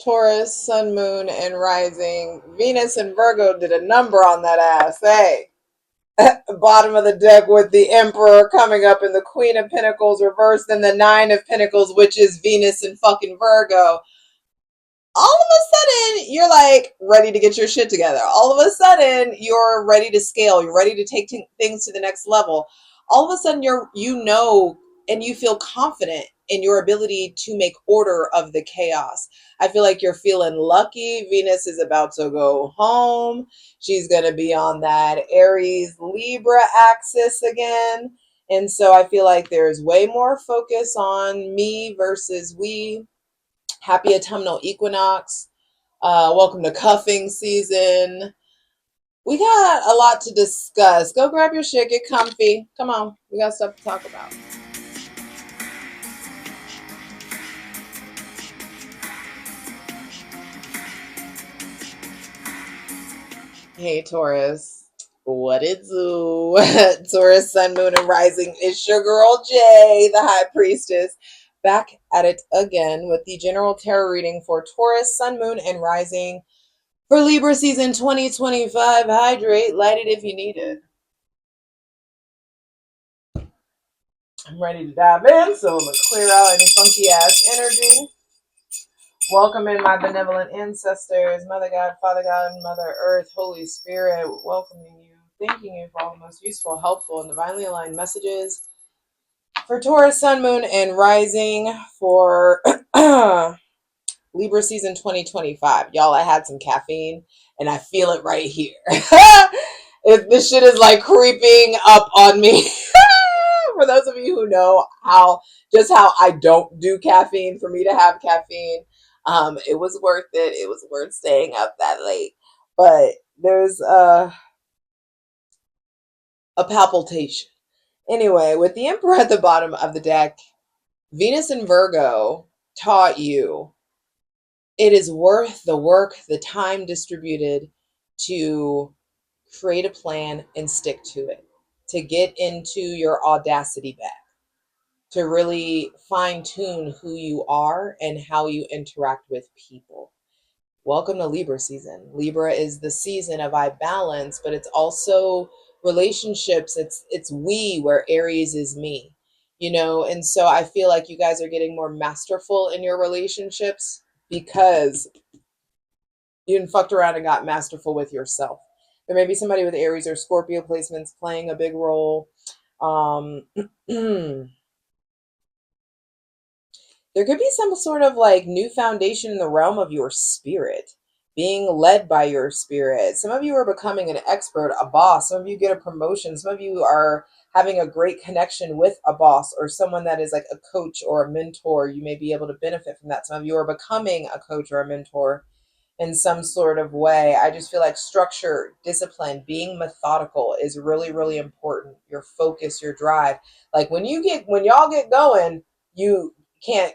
Taurus, Sun, Moon, and Rising. Venus and Virgo did a number on that ass. Hey, bottom of the deck with the Emperor coming up and the Queen of Pentacles reversed and the Nine of Pentacles, which is Venus and fucking Virgo. All of a sudden, you're like ready to get your shit together. All of a sudden, you're ready to scale. You're ready to take things to the next level. All of a sudden, and you feel confident in your ability to make order of the chaos. I feel like you're feeling lucky. Venus is about to go home. She's going to be on that Aries Libra axis again. And so I feel like there's way more focus on me versus we. Happy autumnal equinox. Welcome to cuffing season. We got a lot to discuss. Go grab your shit, get comfy. Come on, we got stuff to talk about. Hey, Taurus. What it do? Taurus, Sun, Moon, and Rising. It's your girl, Jay, the High Priestess. Back at it again with the general tarot reading for Taurus, Sun, Moon, and Rising for Libra season 2025. Hydrate, light it if you need it. I'm ready to dive in, so I'm going to clear out any funky ass energy. Welcome in my benevolent ancestors, Mother God, Father God, Mother Earth, Holy Spirit, welcoming you, thanking you for all the most useful, helpful, and divinely aligned messages for Taurus, Sun, Moon, and Rising for Libra season 2025. Y'all, I had some caffeine, and I feel it right here. This shit is like creeping up on me. For those of you who know how I don't do caffeine, for me to have caffeine, it was worth it. It was worth staying up that late. But there's a palpitation. Anyway, with the Emperor at the bottom of the deck, Venus and Virgo taught you it is worth the work, the time distributed to create a plan and stick to it, to get into your audacity back, to really fine tune who you are and how you interact with people. Welcome to Libra season. Libra is the season of I balance, but it's also relationships. It's we where Aries is me, and so I feel like you guys are getting more masterful in your relationships because you fucked around and got masterful with yourself. There may be somebody with Aries or Scorpio placements playing a big role. There could be some sort of like new foundation in the realm of your spirit, being led by your spirit. Some of you are becoming an expert, a boss. Some of you get a promotion. Some of you are having a great connection with a boss or someone that is like a coach or a mentor. You may be able to benefit from that. Some of you are becoming a coach or a mentor in some sort of way. I just feel like structure, discipline, being methodical is really, really important. Your focus, your drive. Like when y'all get going, you can't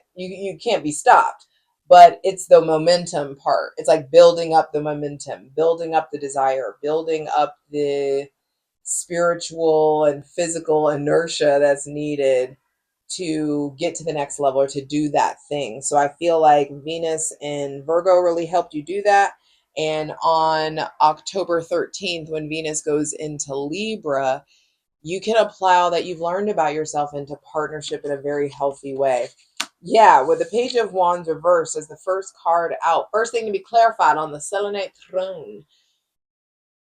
be stopped. But it's the momentum part. It's like building up the momentum, building up the desire, building up the spiritual and physical inertia that's needed to get to the next level or to do that thing. So I feel like Venus and Virgo really helped you do that. And on October 13th, when Venus goes into Libra, you can apply all that you've learned about yourself into partnership in a very healthy way. Yeah, with the Page of Wands reversed as the first card out. First thing to be clarified on the Selenite throne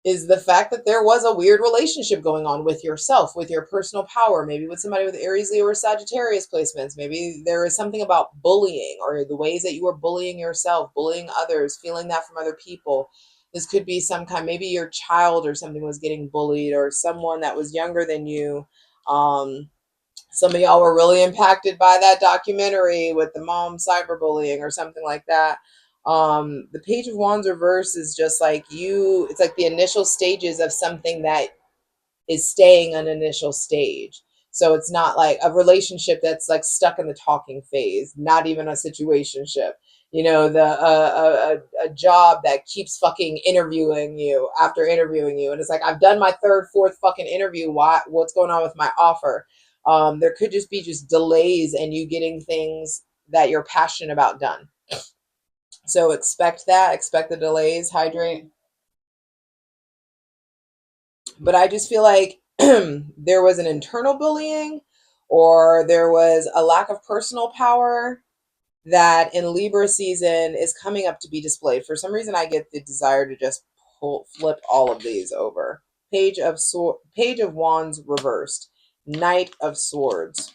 is the fact that there was a weird relationship going on with yourself, with your personal power, maybe with somebody with Aries, Leo, or Sagittarius placements. Maybe there is something about bullying or the ways that you were bullying yourself, bullying others, feeling that from other people. This could be some kind, maybe your child or something was getting bullied or someone that was younger than you. Some of y'all were really impacted by that documentary with the mom cyberbullying or something like that. The Page of Wands reverse is just like it's like the initial stages of something that is staying an initial stage. So it's not like a relationship that's like stuck in the talking phase, not even a situationship. A job that keeps fucking interviewing you after interviewing you. And it's like, I've done my third, fourth fucking interview. What's going on with my offer? There could just be delays in you getting things that you're passionate about done. So expect that, expect the delays, hydrate. But I just feel like there was an internal bullying, or there was a lack of personal power that in Libra season is coming up to be displayed. For some reason, I get the desire to just flip all of these over. Page of Wands reversed, Knight of Swords,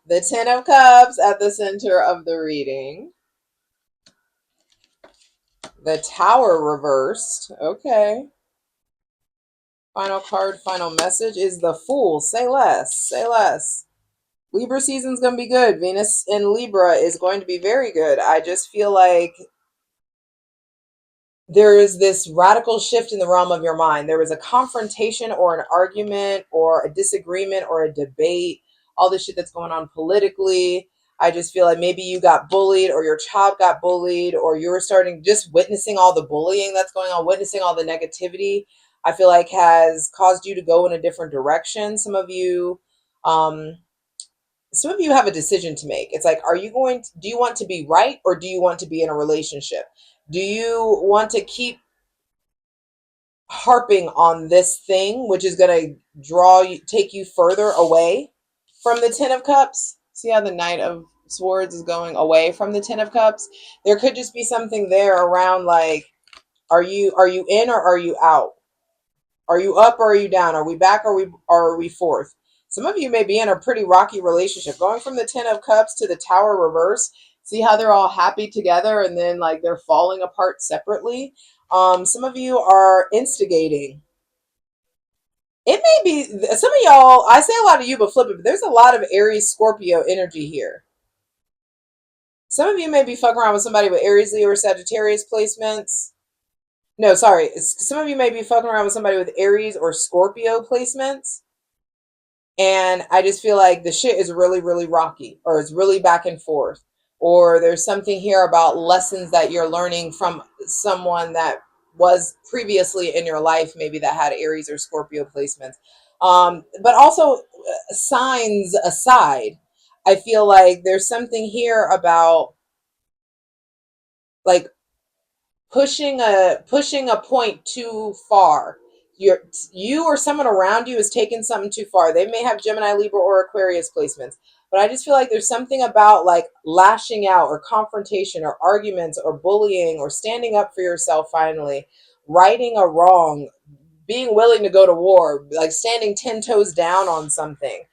the Ten of Cups at the center of the reading, the Tower reversed. Okay. Final card, final message is the Fool. Say less, say less. Libra season's going to be good. Venus in Libra is going to be very good. I just feel like there is this radical shift in the realm of your mind. There was a confrontation or an argument or a disagreement or a debate, all this shit that's going on politically. I just feel like maybe you got bullied, or your child got bullied, or you were starting just witnessing all the bullying that's going on, witnessing all the negativity. I feel like has caused you to go in a different direction. Um, some of you have a decision to make. It's like, do you want to be right, or do you want to be in a relationship? Do you want to keep harping on this thing, which is going to take you further away from the Ten of Cups? See how the Knight of Swords is going away from the Ten of Cups? There could just be something there around like, are you in or are you out? Are you up or are you down? Are we back or are we forth? Some of you may be in a pretty rocky relationship. Going from the Ten of Cups to the Tower reverse, see how they're all happy together and then like they're falling apart separately. Some of you are instigating. It may be some of y'all, I say a lot of you, but flip it, but there's a lot of Aries Scorpio energy here. Some of you may be fucking around with somebody with Aries, Leo, or Sagittarius placements. No, sorry. Some of you may be fucking around with somebody with Aries or Scorpio placements. And I just feel like the shit is really, really rocky, or it's really back and forth. Or there's something here about lessons that you're learning from someone that was previously in your life, maybe that had Aries or Scorpio placements. But also, signs aside, I feel like there's something here about like pushing a point too far. You or someone around you is taking something too far. They may have Gemini, Libra, or Aquarius placements, but I just feel like there's something about like lashing out or confrontation or arguments or bullying or standing up for yourself, finally righting a wrong, being willing to go to war, like standing 10 toes down on something.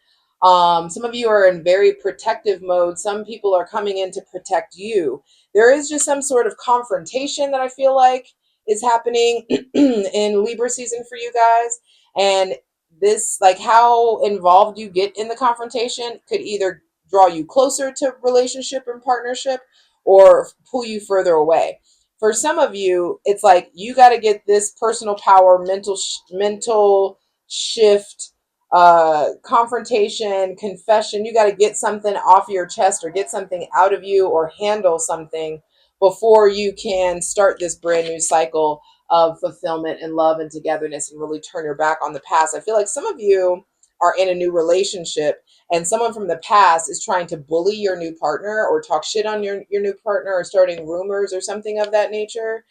Some of you are in very protective mode. Some people are coming in to protect you. There is just some sort of confrontation that I feel like is happening in Libra season for you guys. And this, like how involved you get in the confrontation, could either draw you closer to relationship and partnership or pull you further away. For some of you, it's like you got to get this personal power, mental shift, confrontation, confession. You got to get something off your chest or get something out of you or handle something before you can start this brand new cycle of fulfillment and love and togetherness and really turn your back on the past. I feel like some of you are in a new relationship and someone from the past is trying to bully your new partner or talk shit on your new partner or starting rumors or something of that nature.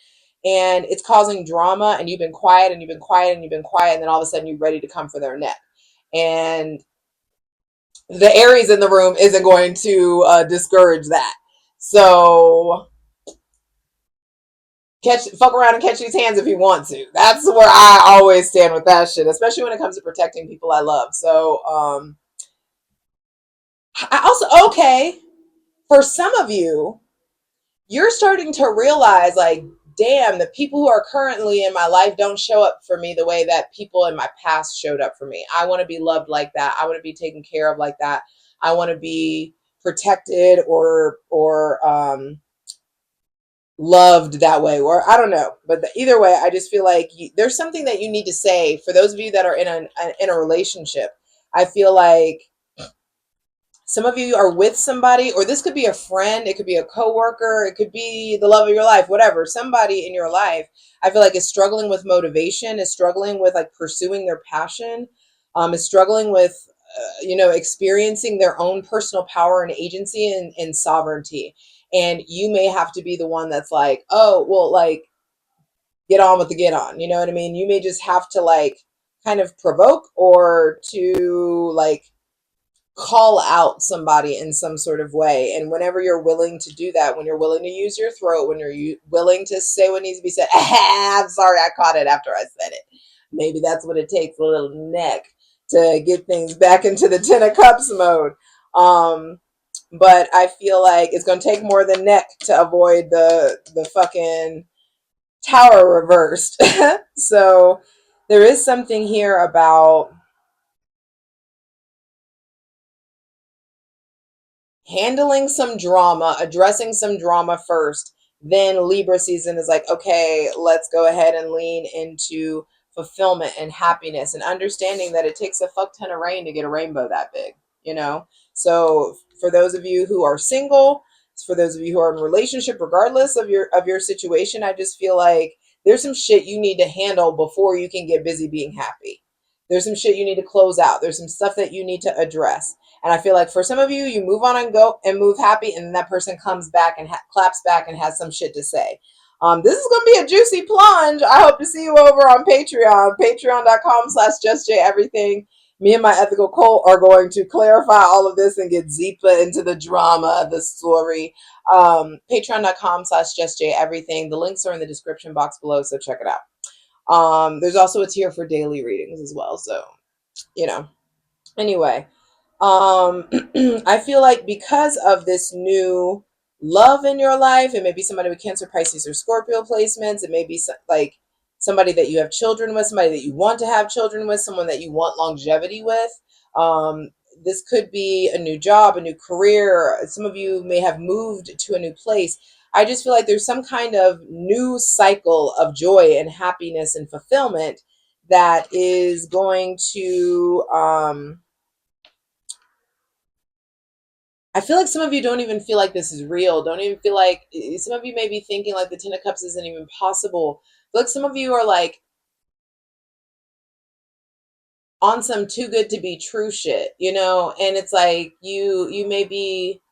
And it's causing drama, and you've been quiet and you've been quiet and you've been quiet, and then all of a sudden you're ready to come for their neck. And the Aries in the room isn't going to discourage that. So fuck around and catch these hands if you want to. That's where I always stand with that shit, especially when it comes to protecting people I love. So I also, okay, for some of you, you're starting to realize like, damn, the people who are currently in my life don't show up for me the way that people in my past showed up for me. I want to be loved like that. I want to be taken care of like that. I want to be protected or loved that way, or I don't know. But either way, I just feel like there's something that you need to say for those of you that are in a relationship. I feel like some of you are with somebody, or this could be a friend, it could be a coworker, it could be the love of your life, whatever. Somebody in your life, I feel like, is struggling with motivation, is struggling with like pursuing their passion, is struggling with experiencing their own personal power and agency and sovereignty. And you may have to be the one that's like, oh, well, like, get on with the get on. You know what I mean? You may just have to like kind of provoke or to like call out somebody in some sort of way. And whenever you're willing to do that, when you're willing to use your throat, when you're willing to say what needs to be said, I'm sorry, I caught it after I said it. Maybe that's what it takes, a little neck to get things back into the Ten of Cups mode. But I feel like it's going to take more than neck to avoid the fucking Tower reversed. So there is something here about handling some drama, addressing some drama first. Then Libra season is like, okay, let's go ahead and lean into fulfillment and happiness and understanding that it takes a fuck ton of rain to get a rainbow that big, you know? So for those of you who are single, for those of you who are in a relationship, regardless of your situation, I just feel like there's some shit you need to handle before you can get busy being happy. There's some shit you need to close out. There's some stuff that you need to address. And I feel like for some of you, you move on and go and move happy, and then that person comes back and claps back and has some shit to say. This is going to be a juicy plunge. I hope to see you over on Patreon, patreon.com/JustJEverything. Me and my ethical cult are going to clarify all of this and get deeper into the drama, the story. Patreon.com/JustJEverything. The links are in the description box below, so check it out. There's also a tier for daily readings as well. So, anyway, I feel like because of this new love in your life, it may be somebody with Cancer, Pisces, or Scorpio placements. It may be like somebody that you have children with, somebody that you want to have children with, someone that you want longevity with. This could be a new job, a new career. Some of you may have moved to a new place. I just feel like there's some kind of new cycle of joy and happiness and fulfillment that is going to, I feel like some of you don't even feel like this is real. Don't even feel like, some of you may be thinking like the Ten of Cups isn't even possible. Like some of you are like on some too good to be true shit, and it's like you may be,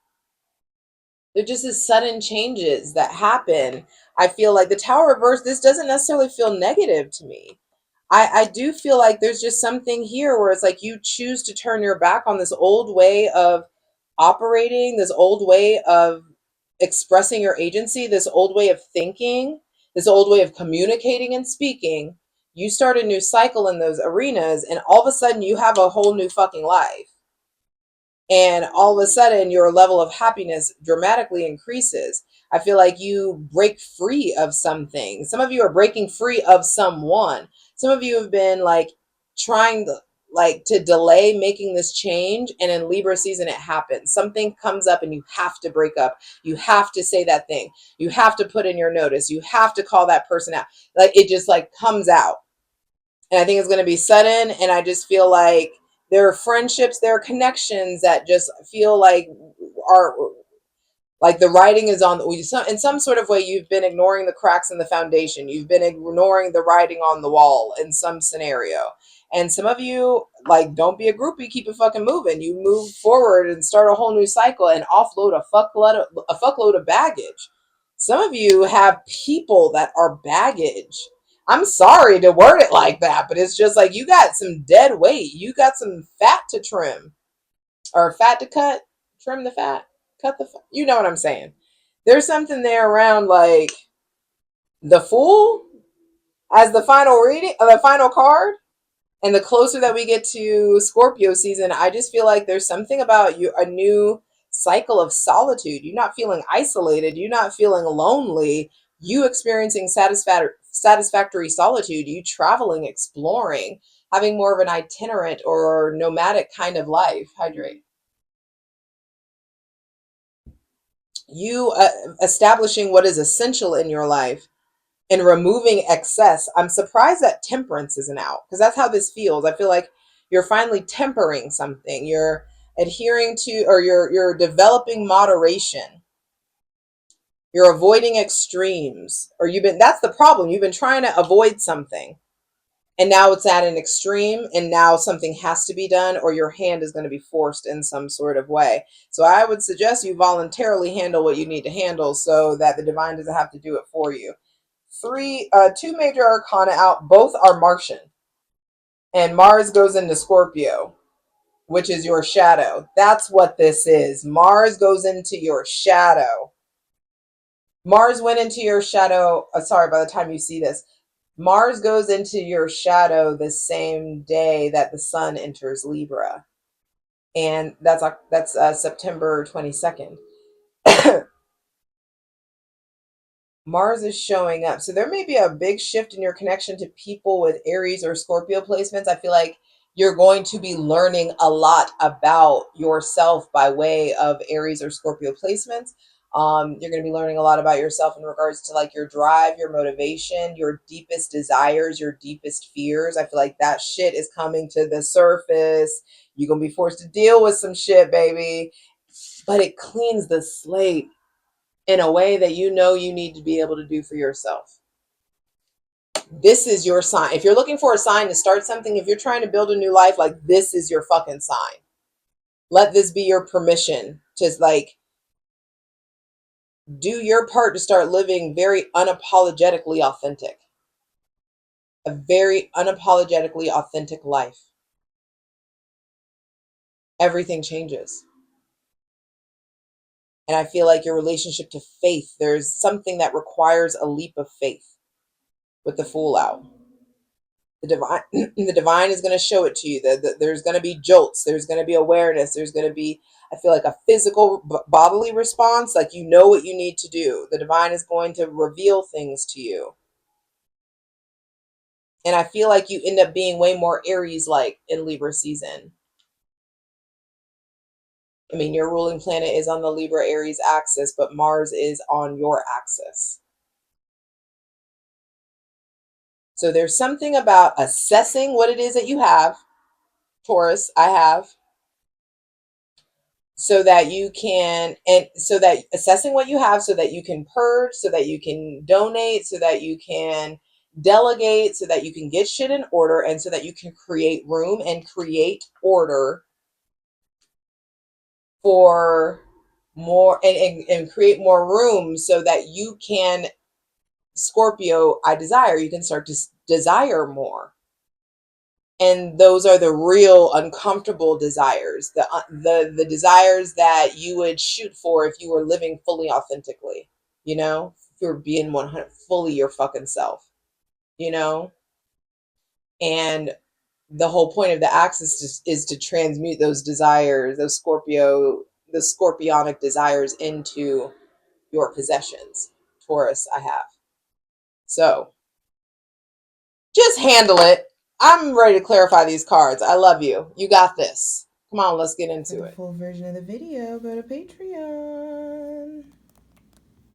there just is sudden changes that happen. I feel like the Tower reverse, this doesn't necessarily feel negative to me. I do feel like there's just something here where it's like you choose to turn your back on this old way of operating, this old way of expressing your agency, this old way of thinking, this old way of communicating and speaking. You start a new cycle in those arenas, and all of a sudden you have a whole new fucking life. And all of a sudden your level of happiness dramatically increases. I feel like you break free of something. Some of you are breaking free of someone. Some of you have been like trying to delay making this change, and in Libra season it happens. Something comes up and you have to break up. You have to say that thing. You have to put in your notice. You have to call that person out. Like it just like comes out. And I think it's going to be sudden. And I just feel like there are friendships, there are connections that just feel like are like the writing is on in some sort of way. You've been ignoring the cracks in the foundation. You've been ignoring the writing on the wall in some scenario. And some of you, like, don't be a groupie, keep it fucking moving. You move forward and start a whole new cycle and offload a fuckload of baggage. Some of you have people that are baggage. I'm sorry to word it like that, but it's just like you got some dead weight. You got some fat to trim, or fat to cut, trim the fat, cut the fat. You know what I'm saying? There's something there around like the Fool as the final reading, the final card. And the closer that we get to Scorpio season, I just feel like there's something about you, a new cycle of solitude. You're not feeling isolated. You're not feeling lonely. You experiencing satisfactory solitude. You traveling, exploring, having more of an itinerant or nomadic kind of life. Hydrate. You establishing what is essential in your life and removing excess. I'm surprised that temperance isn't out, because that's how this feels. I feel like you're finally tempering something. You're adhering to, or you're developing moderation. You're avoiding extremes, or that's the problem. You've been trying to avoid something. and now it's at an extreme, and now something has to be done, or your hand is going to be forced in some sort of way. So I would suggest you voluntarily handle what you need to handle so that the divine doesn't have to do it for you. Two major arcana out, both are Martian, and Mars goes into Scorpio, which is your shadow. That's what this is. Mars goes into your shadow. Mars went into your shadow. Sorry, by the time you see this, Mars goes into your shadow the same day that the sun enters Libra. And that's September 22nd. Mars is showing up. So there may be a big shift in your connection to people with Aries or Scorpio placements. I feel like you're going to be learning a lot about yourself by way of Aries or Scorpio placements. You're going to be learning a lot about yourself in regards to like your drive, your motivation, your deepest desires, your deepest fears. I feel like that shit is coming to the surface. You're going to be forced to deal with some shit, baby. But it cleans the slate in a way that you know you need to be able to do for yourself. This is your sign. If you're looking for a sign to start something, if you're trying to build a new life, like this is your fucking sign. Let this be your permission to like do your part to start living very unapologetically authentic. A very unapologetically authentic life. Everything changes. And I feel like your relationship to faith, there's something that requires a leap of faith with the Fool out. The divine is going to show it to you. There's going to be jolts. There's going to be awareness. There's going to be, I feel like, a physical bodily response. Like you know what you need to do. The divine is going to reveal things to you. And I feel like you end up being way more Aries-like in Libra season. I mean, your ruling planet is on the Libra-Aries axis, but Mars is on your axis. So there's something about assessing what it is that you have. Taurus, I have. So that you can, and so that assessing what you have so that you can purge, so that you can donate, so that you can delegate, so that you can get shit in order, and so that you can create room and create order for more, and create more room so that you can, Scorpio, I desire, you can start to desire more. And those are the real uncomfortable desires, the desires that you would shoot for if you were living fully authentically, you know, if you're being 100 fully your fucking self, you know. And the whole point of the axis is to transmute those desires, those the scorpionic desires into your possessions. Taurus, I have. So just handle it. I'm ready to clarify these cards. I love you. You got this. Come on, let's get into it. For the full version of the video, go to Patreon.